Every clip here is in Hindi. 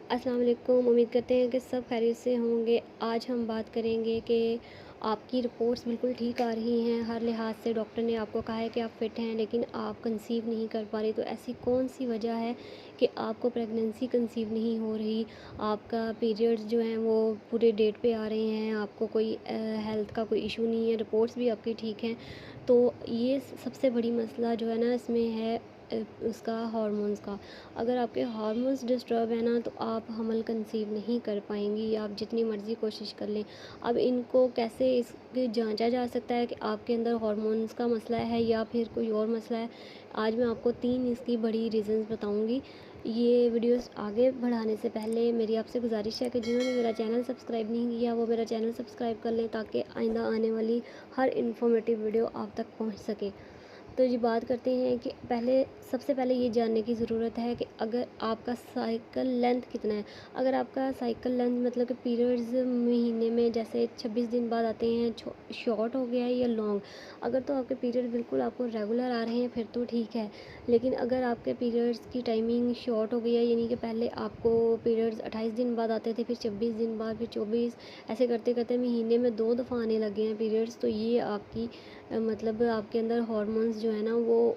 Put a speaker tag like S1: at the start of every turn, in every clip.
S1: अस्सलाम वालेकुम। उम्मीद करते हैं कि सब खैरियत से होंगे। आज हम बात करेंगे कि आपकी रिपोर्ट्स बिल्कुल ठीक आ रही हैं, हर लिहाज से डॉक्टर ने आपको कहा है कि आप फ़िट हैं, लेकिन आप कंसीव नहीं कर पा रही। तो ऐसी कौन-सी वजह है कि आपको प्रेगनेंसी कंसीव नहीं हो रही? आपका पीरियड्स जो हैं वो पूरे डेट पे आ रहे हैं, आपको कोई हेल्थ का कोई इशू नहीं है, रिपोर्ट्स भी आपकी ठीक हैं। तो ये सबसे बड़ी मसला जो है ना इसमें है उसका हार्मोन्स का। अगर आपके हार्मोन्स डिस्टर्ब है ना तो आप हमल कंसीव नहीं कर पाएंगी, आप जितनी मर्ज़ी कोशिश कर लें। अब इनको कैसे इसके जांचा जा सकता है कि आपके अंदर हार्मोन्स का मसला है या फिर कोई और मसला है। आज मैं आपको 3 इसकी बड़ी रीज़न्स बताऊंगी। ये वीडियोस आगे बढ़ाने से पहले मेरी आपसे गुजारिश है कि जिन्होंने मेरा चैनल सब्सक्राइब नहीं किया वो मेरा चैनल सब्सक्राइब कर लें, ताकि आइंदा आने वाली हर इन्फॉर्मेटिव वीडियो आप तक पहुंच सके। तो जी बात करते हैं कि सबसे पहले ये जानने की ज़रूरत है कि अगर आपका साइकिल लेंथ कितना है। अगर आपका साइकिल लेंथ मतलब कि पीरियड्स महीने में जैसे 26 दिन बाद आते हैं, शॉर्ट हो गया है या लॉन्ग। अगर तो आपके पीरियड बिल्कुल आपको रेगुलर आ रहे हैं फिर तो ठीक है। लेकिन अगर आपके पीरियड्स की टाइमिंग शॉर्ट हो गई है, यानी कि पहले आपको पीरियड्स 28 दिन बाद आते थे, फिर 26 दिन बाद, फिर 24, ऐसे करते करते महीने में 2 दफ़ा आने लगे हैं पीरियड्स, तो ये आपकी मतलब आपके अंदर हार्मोन्स जो है ना वो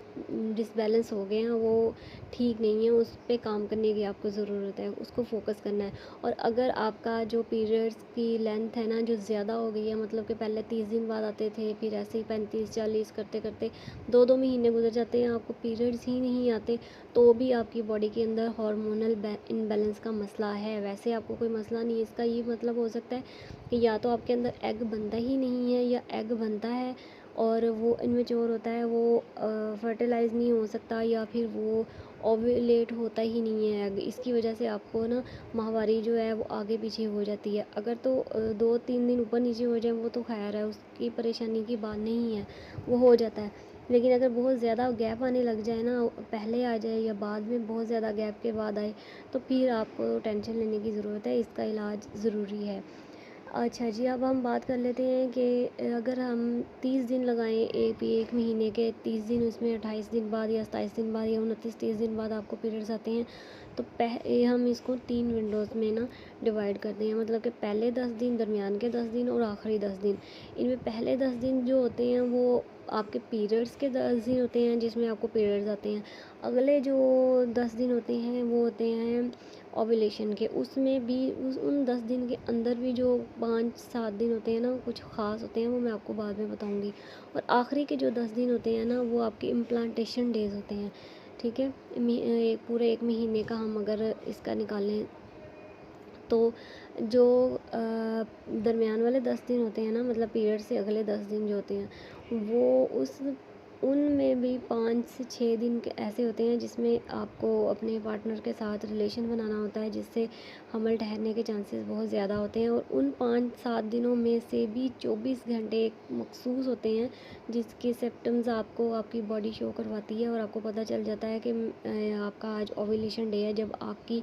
S1: डिसबैलेंस हो गए हैं, वो ठीक नहीं है। उस पे काम करने की आपको ज़रूरत है, उसको फोकस करना है। और अगर आपका जो पीरियड्स की लेंथ है ना जो ज़्यादा हो गई है, मतलब कि पहले 30 दिन बाद आते थे, फिर ऐसे ही 35-40 करते करते 2-2 महीने गुजर जाते हैं, आपको पीरियड्स ही नहीं आते, तो भी आपकी बॉडी के अंदर हार्मोनल इनबैलेंस का मसला है। वैसे आपको कोई मसला नहीं है। इसका ये मतलब हो सकता है कि या तो आपके अंदर एग बनता ही नहीं है, या एग बनता है और वो इनमेच्योर होता है, वो फर्टिलाइज़ नहीं हो सकता, या फिर वो ओव्यूलेट होता ही नहीं है एग। इसकी वजह से आपको ना माहवारी जो है वो आगे पीछे हो जाती है। अगर तो 2-3 दिन ऊपर नीचे हो जाए वो तो खैर है, उसकी परेशानी की बात नहीं है, वो हो जाता है। लेकिन अगर बहुत ज़्यादा गैप आने लग जाए ना, पहले आ जाए या बाद में बहुत ज़्यादा गैप के बाद आए, तो फिर आपको टेंशन लेने की ज़रूरत है, इसका इलाज ज़रूरी है। अच्छा जी, अब हम बात कर लेते हैं कि अगर हम 30 दिन लगाएं, एक महीने के 30 दिन, उसमें 28 दिन बाद या 27 दिन बाद या 29-30 दिन बाद आपको पीरियड्स आते हैं, तो हम इसको 3 विंडोज़ में ना डिवाइड करते हैं। मतलब कि पहले 10 दिन, दरमियान के 10 दिन और आखिरी 10 दिन। इनमें पहले 10 दिन जो होते हैं वो आपके पीरियड्स के 10 दिन होते हैं, जिसमें आपको पीरियड्स आते हैं। अगले जो 10 दिन होते हैं वो होते हैं ओव्यूलेशन के। उसमें भी उन 10 दिन के अंदर भी जो 5-7 दिन होते हैं ना, कुछ ख़ास होते हैं, वो मैं आपको बाद में बताऊंगी। और आखिरी के जो 10 दिन होते हैं ना वो आपके इम्प्लांटेशन डेज़ होते हैं। ठीक है, पूरे एक महीने का हम अगर इसका निकालें तो जो दरमियान वाले 10 दिन होते हैं ना, मतलब पीरियड से अगले 10 दिन जो होते हैं वो उनमें भी 5 से 6 दिन के ऐसे होते हैं जिसमें आपको अपने पार्टनर के साथ रिलेशन बनाना होता है, जिससे हमल ठहरने के चांसेस बहुत ज़्यादा होते हैं। और उन 5-7 दिनों में से भी 24 घंटे एक मखसूस होते हैं जिसके सिम्टम्स आपको आपकी बॉडी शो करवाती है, और आपको पता चल जाता है कि आपका आज ओव्यूलेशन डे है, जब आपकी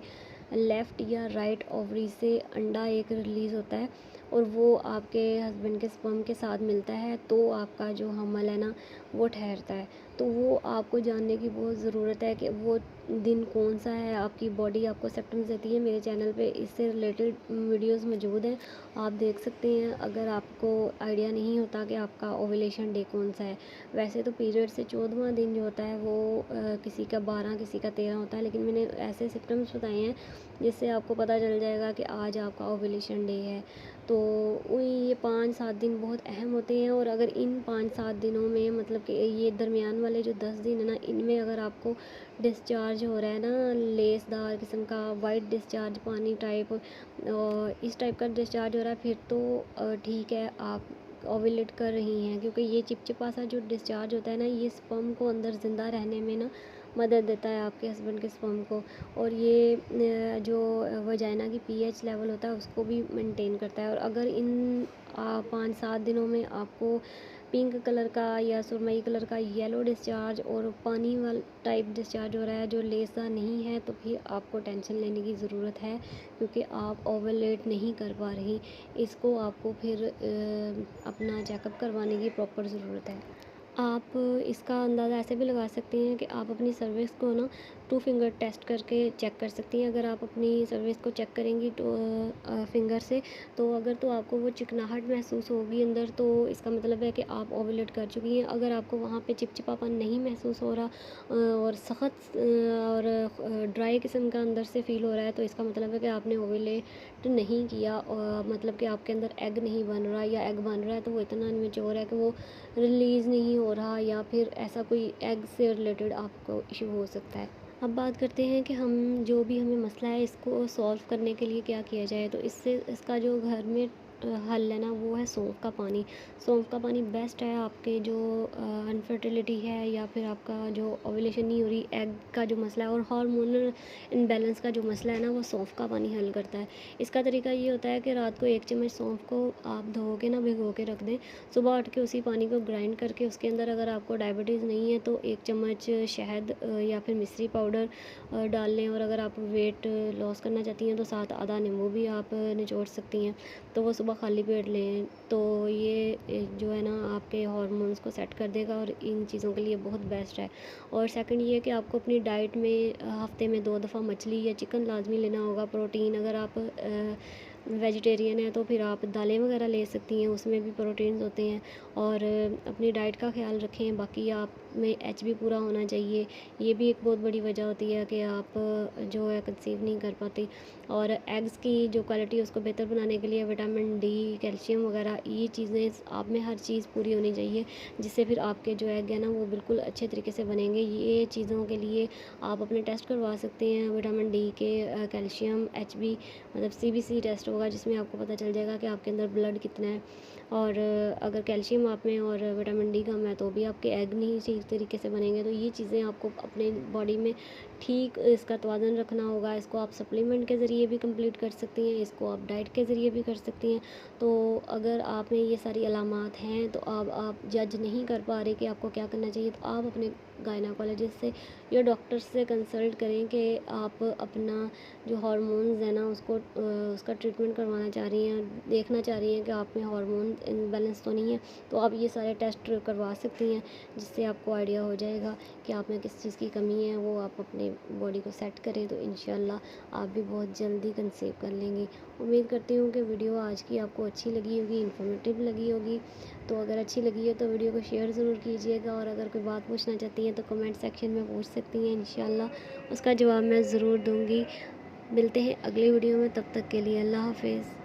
S1: लेफ़्ट या राइट ओवरी से अंडा एक रिलीज़ होता है और वो आपके हस्बैंड के स्पर्म के साथ मिलता है, तो आपका जो हमल है ना वो ठहरता है। तो वो आपको जानने की बहुत ज़रूरत है कि वो दिन कौन सा है। आपकी बॉडी आपको सिम्टम्स देती है। मेरे चैनल पे इससे रिलेटेड वीडियोस मौजूद हैं, आप देख सकते हैं अगर आपको आइडिया नहीं होता कि आपका ओव्यूलेशन डे कौन सा है। वैसे तो पीरियड से 14वां दिन जो होता है वो किसी का 12 किसी का 13 होता है, लेकिन मैंने ऐसे सिम्टम्स बताए हैं जिससे आपको पता चल जाएगा कि आज आपका ओव्यूलेशन डे है। तो ये 5-7 दिन बहुत अहम होते हैं। और अगर इन 5-7 दिनों में मतलब कि ये दरमियान वाले जो 10 दिन है ना, इनमें अगर आपको डिस्चार्ज हो रहा है ना लेसदार किस्म का वाइट डिस्चार्ज, पानी टाइप, और इस टाइप का डिस्चार्ज हो रहा है, फिर तो ठीक है, आप ओव्यूलेट कर रही हैं। क्योंकि ये चिपचिपा सा जो डिस्चार्ज होता है ना, ये स्पर्म को अंदर ज़िंदा रहने में ना मदद देता है आपके हस्बैंड के स्पर्म को। और ये जो वजाइना की पीएच लेवल होता है उसको भी मेंटेन करता है। और अगर इन 5-7 दिनों में आपको पिंक कलर का या सुरमई कलर का येलो डिस्चार्ज और पानी वाला टाइप डिस्चार्ज हो रहा है जो लेसा नहीं है, तो फिर आपको टेंशन लेने की ज़रूरत है, क्योंकि आप ओवुलेट नहीं कर पा रही। इसको आपको फिर अपना चेकअप करवाने की प्रॉपर ज़रूरत है। आप इसका अंदाज़ा ऐसे भी लगा सकते हैं कि आप अपनी सर्विक्स को ना 2 फिंगर टेस्ट करके चेक कर सकती हैं। अगर आप अपनी सर्विस को चेक करेंगी तो फिंगर से, तो अगर तो आपको वो चिकनाहट महसूस होगी अंदर, तो इसका मतलब है कि आप ओवुलेट कर चुकी हैं। अगर आपको वहाँ पे चिपचिपापन नहीं महसूस हो रहा और सख्त और ड्राई किस्म का अंदर से फ़ील हो रहा है, तो इसका मतलब है कि आपने ओवुलेट नहीं किया, और मतलब कि आपके अंदर एग नहीं बन रहा, या एग बन रहा है तो वो इतना इमेच्योर है कि वो रिलीज़ नहीं हो रहा, या फिर ऐसा कोई एग से रिलेटेड आपको इशू हो सकता है। अब बात करते हैं कि हम जो भी हमें मसला है इसको सॉल्व करने के लिए क्या किया जाए। तो इससे इसका जो घर में हल है ना, वो है सौंफ का पानी। सौंफ का पानी बेस्ट है आपके जो अनफर्टिलिटी है, या फिर आपका जो ओव्यूलेशन नहीं हो रही, एग का जो मसला है और हार्मोनल इम्बैलेंस का जो मसला है ना, वो सौंफ का पानी हल करता है। इसका तरीका ये होता है कि रात को 1 चम्मच सौंफ को आप धो के ना भिगो के रख दें। सुबह उठ के उसी पानी को ग्राइंड करके उसके अंदर, अगर आपको डायबिटीज़ नहीं है तो 1 चम्मच शहद या फिर मिश्री पाउडर डाल लें। और अगर आप वेट लॉस करना चाहती हैं तो साथ आधा नींबू भी आप निचोड़ सकती हैं। तो वो सुबह खाली पेट लें, तो ये जो है ना आपके हार्मोन्स को सेट कर देगा, और इन चीज़ों के लिए बहुत बेस्ट है। और सेकंड ये है कि आपको अपनी डाइट में हफ्ते में 2 दफ़ा मछली या चिकन लाजमी लेना होगा। प्रोटीन, अगर आप वेजिटेरियन है तो फिर आप दालें वगैरह ले सकती हैं, उसमें भी प्रोटीन्स होते हैं। और अपनी डाइट का ख्याल रखें। बाकी आप में एचबी पूरा होना चाहिए, ये भी एक बहुत बड़ी वजह होती है कि आप जो है कंसीव नहीं कर पाती। और एग्स की जो क्वालिटी है उसको बेहतर बनाने के लिए विटामिन डी, कैल्शियम वगैरह, ये चीज़ें आप में हर चीज़ पूरी होनी चाहिए, जिससे फिर आपके जो एग है ना वो बिल्कुल अच्छे तरीके से बनेंगे। ये चीज़ों के लिए आप अपने टेस्ट करवा सकते हैं, विटामिन डी के, कैल्शियम, एचबी, मतलब सीबीसी टेस्ट होगा जिसमें आपको पता चल जाएगा कि आपके अंदर ब्लड कितना है। और अगर कैल्शियम आप में और विटामिन डी कम है तो भी आपके एग नहीं ठीक तरीके से बनेंगे। तो ये चीज़ें आपको अपने बॉडी में ठीक इसका तवाज़ुन रखना होगा। इसको आप सप्लीमेंट के ज़रिए भी कंप्लीट कर सकती हैं, इसको आप डाइट के ज़रिए भी कर सकती हैं। तो अगर आप में ये सारी अलामात हैं तो अब आप जज नहीं कर पा रहे कि आपको क्या करना चाहिए, तो आप अपने गायनाकोलॉजिस्ट से या डॉक्टर से कंसल्ट करें कि आप अपना जो हार्मोन्स है ना उसको उसका ट्रीटमेंट करवाना चाह रही हैं, देखना चाह रही हैं कि आप में हार्मोन इम्बैलेंस तो नहीं है। तो आप ये सारे टेस्ट करवा सकती हैं, जिससे आपको आइडिया हो जाएगा कि आप में किस चीज़ की कमी है, वो आप अपने बॉडी को सेट करें। तो इंशाल्लाह आप भी बहुत जल्दी कंसीव कर लेंगी। उम्मीद करती हूँ कि वीडियो आज की आपको अच्छी लगी होगी, इन्फॉर्मेटिव लगी होगी। तो अगर अच्छी लगी है तो वीडियो को शेयर ज़रूर कीजिएगा, और अगर कोई बात पूछना चाहती हैं तो कमेंट सेक्शन में पूछ सकती हैं। इंशाल्लाह उसका जवाब मैं ज़रूर दूँगी। मिलते हैं अगले वीडियो में, तब तक के लिए अल्लाह हाफ़िज़।